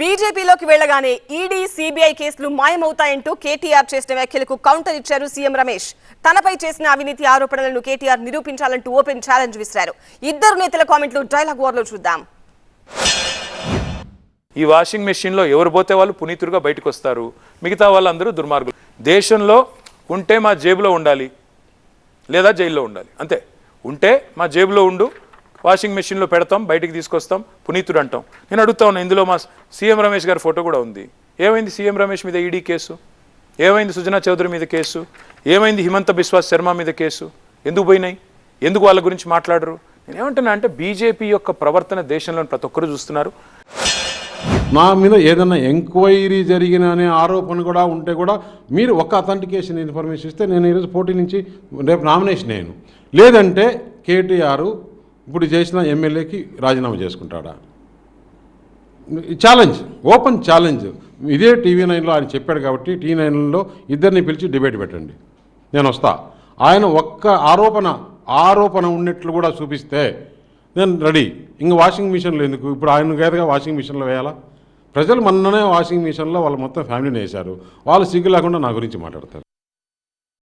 బీజేపీలోకి వెళ్లగానే ED CBI కేసులు మాయమవుతాయంటూ కేటీఆర్ చేసిన వ్యాఖ్యలకు కౌంటర్ ఇచ్చారు సీఎం రమేష్. తనపై చేసిన అవినీతి ఆరోపణలను కేటీఆర్ నిరూపించాలంటూ ఓపెన్ ఛాలెంజ్ విసిరారు. ఇద్దరు నేతల కామెంట్లు డైలాగ్ వార్లో చూద్దాం. ఈ వాషింగ్ మెషిన్లో ఎవరు పోతే వాళ్ళు పునీతులుగా బయటకు వస్తారు, మిగతా వాళ్ళందరూ దుర్మార్గులు. దేశంలో ఉంటే మా జేబులో ఉండాలి, లేదా జైల్లో ఉండాలి. అంతే. ఉంటే మా జేబులో ఉండు, వాషింగ్ మెషిన్లో పెడతాం, బయటికి తీసుకొస్తాం, పునీతుడు అంటాం. నేను అడుగుతా ఉన్నా, ఇందులో మా సీఎం రమేష్ గారి ఫోటో కూడా ఉంది. ఏమైంది సీఎం రమేష్ మీద ఈడీ కేసు? ఏమైంది సుజనా చౌదరి మీద కేసు? ఏమైంది హిమంత బిశ్వాస్ శర్మ మీద కేసు? ఎందుకు పోయినాయి? ఎందుకు వాళ్ళ గురించి మాట్లాడరు? నేను ఏమంటున్నా అంటే బీజేపీ యొక్క ప్రవర్తన దేశంలోని ప్రతి ఒక్కరు చూస్తున్నారు. నా మీద ఏదైనా ఎంక్వైరీ జరిగిన అనే ఆరోపణ కూడా ఉంటే కూడా మీరు ఒక అథెంటికేషన్ ఇన్ఫర్మేషన్ ఇస్తే నేను ఈరోజు పోటీ నుంచి రేపు నామినేషన్ అయ్యాను. లేదంటే కేటీఆర్ ఇప్పుడు చేసిన ఎమ్మెల్యేకి రాజీనామా చేసుకుంటాడా? Challenge, open challenge. ఇదే TV9లో ఆయన చెప్పాడు కాబట్టి TV9లో ఇద్దరిని పిలిచి డిబేట్ పెట్టండి, నేను వస్తా. ఆయన ఒక్క ఆరోపణ ఉన్నట్లు కూడా చూపిస్తే నేను రెడీ. ఇంక వాషింగ్ మిషన్లు ఎందుకు? ఇప్పుడు ఆయన గేదగా వాషింగ్ మిషన్లో వేయాలా? ప్రజలు మొన్ననే వాషింగ్ మిషన్లో వాళ్ళ మొత్తం ఫ్యామిలీని వేశారు. వాళ్ళు సిగ్గు లేకుండా నా గురించి మాట్లాడతారు.